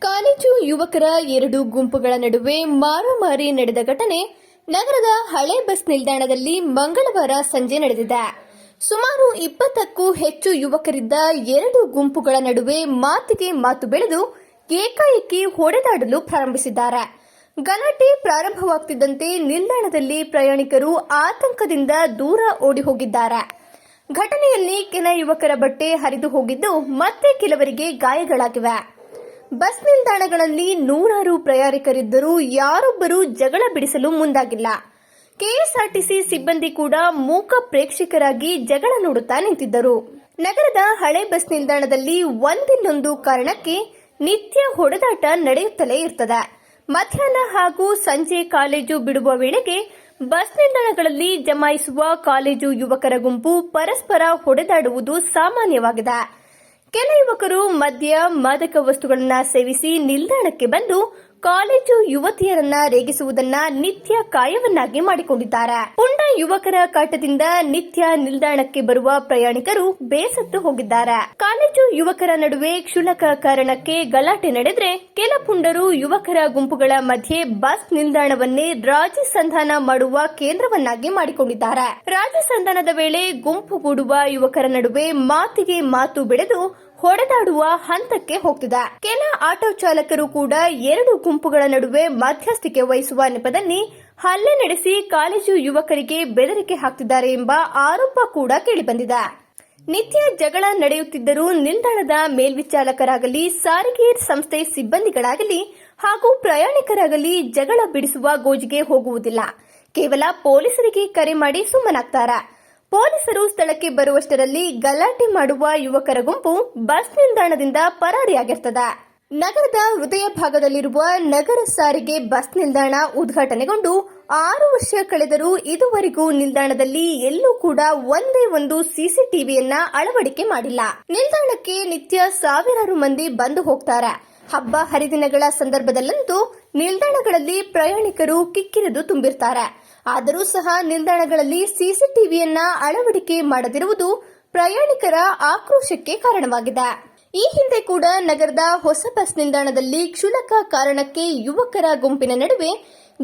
College ಯುವಕರ ಎರಡು ಗುಂಪುಗಳ ನಡುವೆ ಮಾರಾಮಾರಿ ನಡೆದ ಘಟನೆ ನಗರದ ಹಳೆ ಬಸ್ ನಿಲ್ದಾಣದಲ್ಲಿ ಮಂಗಳವಾರ ಸಂಜೆ ನಡೆದಿದೆ. ಸುಮಾರು 20ಕ್ಕೂ ಹೆಚ್ಚು ಯುವಕರಿದ್ದ ಎರಡು ಗುಂಪುಗಳ ನಡುವೆ ಮಾತಿಗೆ ಮಾತು ಬೆಳೆದು ಏಕಾಏಕಿ ಹೊಡೆದಾಡಲು ಪ್ರಾರಂಭಿಸಿದ್ದಾರೆ. ಗಲಾಟೆ ಪ್ರಾರಂಭವಾಗುತ್ತಿದ್ದಂತೆ ನಿಲ್ದಾಣದಲ್ಲಿ ಪ್ರಯಾಣಿಕರು ಆತಂಕದಿಂದ ದೂರ ಓಡಿ ಹೋಗಿದ್ದಾರೆ. ಘಟನೆಯಲ್ಲಿ ಕೆಲ ಯುವಕರ ಬಟ್ಟೆ ಹರಿದು ಹೋಗಿದ್ದು ಮತ್ತೆ ಕೆಲವರಿಗೆ ಗಾಯಗಳಾಗಿವೆ. ಬಸ್ ನಿಲ್ದಾಣಗಳಲ್ಲಿ ನೂರಾರು ಪ್ರಯಾಣಿಕರಿದ್ದರೂ ಯಾರೊಬ್ಬರೂ ಜಗಳ ಬಿಡಿಸಲು ಮುಂದಾಗಿಲ್ಲ. ಕೆಎಸ್ಆರ್ಟಿಸಿ ಸಿಬ್ಬಂದಿ ಕೂಡ ಮೂಕ ಪ್ರೇಕ್ಷಕರಾಗಿ ಜಗಳ ನೋಡುತ್ತಾ ನಿಂತಿದ್ದರು. ನಗರದ ಹಳೆ ಬಸ್ ನಿಲ್ದಾಣದಲ್ಲಿ ಒಂದಿಲ್ಲೊಂದು ಕಾರಣಕ್ಕೆ ನಿತ್ಯ ಹೊಡೆದಾಟ ನಡೆಯುತ್ತಲೇ ಇರ್ತದೆ. ಮಧ್ಯಾಹ್ನ ಹಾಗೂ ಸಂಜೆ ಕಾಲೇಜು ಬಿಡುವ ವೇಳೆಗೆ ಬಸ್ ನಿಲ್ದಾಣಗಳಲ್ಲಿ ಜಮಾಯಿಸುವ ಕಾಲೇಜು ಯುವಕರ ಗುಂಪು ಪರಸ್ಪರ ಹೊಡೆದಾಡುವುದು ಸಾಮಾನ್ಯವಾಗಿದೆ. ಕೆಲ ಯುವಕರು ಮದ್ಯ ಮಾದಕ ವಸ್ತುಗಳನ್ನು ಸೇವಿಸಿ ನಿಲ್ದಾಣಕ್ಕೆ ಬಂದು ಕಾಲೇಜು ಯುವತಿಯರನ್ನ ರೇಗಿಸುವುದನ್ನ ನಿತ್ಯ ಕಾಯವನ್ನಾಗಿ ಮಾಡಿಕೊಂಡಿದ್ದಾರೆ. ಪುಂಡ ಯುವಕರ ಕಾಟದಿಂದ ನಿತ್ಯ ನಿಲ್ದಾಣಕ್ಕೆ ಬರುವ ಪ್ರಯಾಣಿಕರು ಬೇಸತ್ತು ಹೋಗಿದ್ದಾರೆ. ಕಾಲೇಜು ಯುವಕರ ನಡುವೆ ಕ್ಷುಲ್ಲಕ ಕಾರಣಕ್ಕೆ ಗಲಾಟೆ ನಡೆದ್ರೆ ಕೆಲ ಪುಂಡರು ಯುವಕರ ಗುಂಪುಗಳ ಮಧ್ಯೆ ಬಸ್ ನಿಲ್ದಾಣವನ್ನೇ ರಾಜಿ ಸಂಧಾನ ಮಾಡುವ ಕೇಂದ್ರವನ್ನಾಗಿ ಮಾಡಿಕೊಂಡಿದ್ದಾರೆ. ರಾಜಿ ಸಂಧಾನದ ವೇಳೆ ಗುಂಪುಗೂಡುವ ಯುವಕರ ನಡುವೆ ಮಾತಿಗೆ ಮಾತು ಬೆಳೆದು ಹೊಡೆದಾಡುವ ಹಂತಕ್ಕೆ ಹೋಗ್ತಿದೆ. ಕೆಲ ಆಟೋ ಚಾಲಕರು ಕೂಡ ಎರಡು ಗುಂಪುಗಳ ನಡುವೆ ಮಧ್ಯಸ್ಥಿಕೆ ವಹಿಸುವ ನೆಪದಲ್ಲಿ ಹಲ್ಲೆ ನಡೆಸಿ ಕಾಲೇಜು ಯುವಕರಿಗೆ ಬೆದರಿಕೆ ಹಾಕ್ತಿದ್ದಾರೆ ಎಂಬ ಆರೋಪ ಕೂಡ ಕೇಳಿಬಂದಿದೆ. ನಿತ್ಯ ಜಗಳ ನಡೆಯುತ್ತಿದ್ದರೂ ನಿಲ್ದಾಣದ ಮೇಲ್ವಿಚಾರಕರಾಗಲಿ ಸಾರಿಗೆ ಸಂಸ್ಥೆ ಸಿಬ್ಬಂದಿಗಳಾಗಲಿ ಹಾಗೂ ಪ್ರಯಾಣಿಕರಾಗಲಿ ಜಗಳ ಬಿಡಿಸುವ ಗೋಜಿಗೆ ಹೋಗುವುದಿಲ್ಲ. ಕೇವಲ ಪೊಲೀಸರಿಗೆ ಕರೆ ಮಾಡಿ ಸುಮ್ಮನಾಗ್ತಾರೆ. ಪೊಲೀಸರು ಸ್ಥಳಕ್ಕೆ ಬರುವಷ್ಟರಲ್ಲಿ ಗಲಾಟೆ ಮಾಡುವ ಯುವಕರ ಗುಂಪು ಬಸ್ ನಿಲ್ದಾಣದಿಂದ ಪರಾರಿಯಾಗಿರ್ತದೆ. ನಗರದ ಹೃದಯ ಭಾಗದಲ್ಲಿರುವ ನಗರ ಸಾರಿಗೆ ಬಸ್ ನಿಲ್ದಾಣ ಉದ್ಘಾಟನೆಗೊಂಡು 6 ವರ್ಷ ಕಳೆದರೂ ಇದುವರೆಗೂ ನಿಲ್ದಾಣದಲ್ಲಿ ಎಲ್ಲೂ ಕೂಡ ಒಂದೇ ಒಂದು ಸಿಸಿಟಿವಿಯನ್ನ ಅಳವಡಿಕೆ ಮಾಡಿಲ್ಲ. ನಿಲ್ದಾಣಕ್ಕೆ ನಿತ್ಯ ಸಾವಿರಾರು ಮಂದಿ ಬಂದು ಹೋಗ್ತಾರೆ. ಹಬ್ಬ ಹರಿದಿನಗಳ ಸಂದರ್ಭದಲ್ಲಂತೂ ನಿಲ್ದಾಣಗಳಲ್ಲಿ ಪ್ರಯಾಣಿಕರು ಕಿಕ್ಕಿರಿದು ತುಂಬಿರ್ತಾರೆ. ಆದರೂ ಸಹ ನಿಲ್ದಾಣಗಳಲ್ಲಿ ಸಿಸಿಟಿವಿಯನ್ನ ಅಳವಡಿಕೆ ಮಾಡದಿರುವುದು ಪ್ರಯಾಣಿಕರ ಆಕ್ರೋಶಕ್ಕೆ ಕಾರಣವಾಗಿದೆ. ಈ ಹಿಂದೆ ಕೂಡ ನಗರದ ಹೊಸ ಬಸ್ ನಿಲ್ದಾಣದಲ್ಲಿ ಕ್ಷುಲ್ಲಕ ಕಾರಣಕ್ಕೆ ಯುವಕರ ಗುಂಪಿನ ನಡುವೆ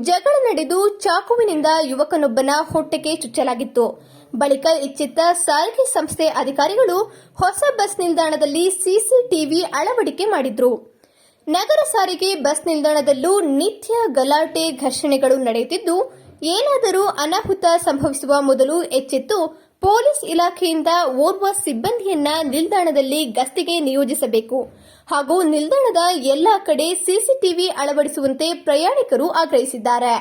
ಜಗಳ ನಡೆದು ಚಾಕುವಿನಿಂದ ಯುವಕನೊಬ್ಬನ ಹೊಟ್ಟೆಗೆ ಚುಚ್ಚಲಾಗಿತ್ತು. ಬಳಿಕ ಎಚ್ಚೆತ್ತ ಸಾರಿಗೆ ಸಂಸ್ಥೆ ಅಧಿಕಾರಿಗಳು ಹೊಸ ಬಸ್ ನಿಲ್ದಾಣದಲ್ಲಿ ಸಿಸಿಟಿವಿ ಅಳವಡಿಕೆ ಮಾಡಿದ್ರು. ನಗರ ಸಾರಿಗೆ ಬಸ್ ನಿಲ್ದಾಣದಲ್ಲೂ ನಿತ್ಯ ಗಲಾಟೆ ಘರ್ಷಣೆಗಳು ನಡೆಯುತ್ತಿದ್ದು, ಏನಾದರೂ ಅನಾಹುತ ಸಂಭವಿಸುವ ಮೊದಲು ಎಚ್ಚೆತ್ತು ಪೊಲೀಸ್ ಇಲಾಖೆಯಿಂದ ಓರ್ವ ಸಿಬ್ಬಂದಿಯನ್ನ ನಿಲ್ದಾಣದಲ್ಲಿ ಗಸ್ತಿಗೆ ನಿಯೋಜಿಸಬೇಕು ಹಾಗೂ ನಿಲ್ದಾಣದ ಎಲ್ಲಾ ಕಡೆ ಸಿಸಿಟಿವಿ ಅಳವಡಿಸುವಂತೆ ಪ್ರಯಾಣಿಕರು ಆಗ್ರಹಿಸಿದ್ದಾರೆ.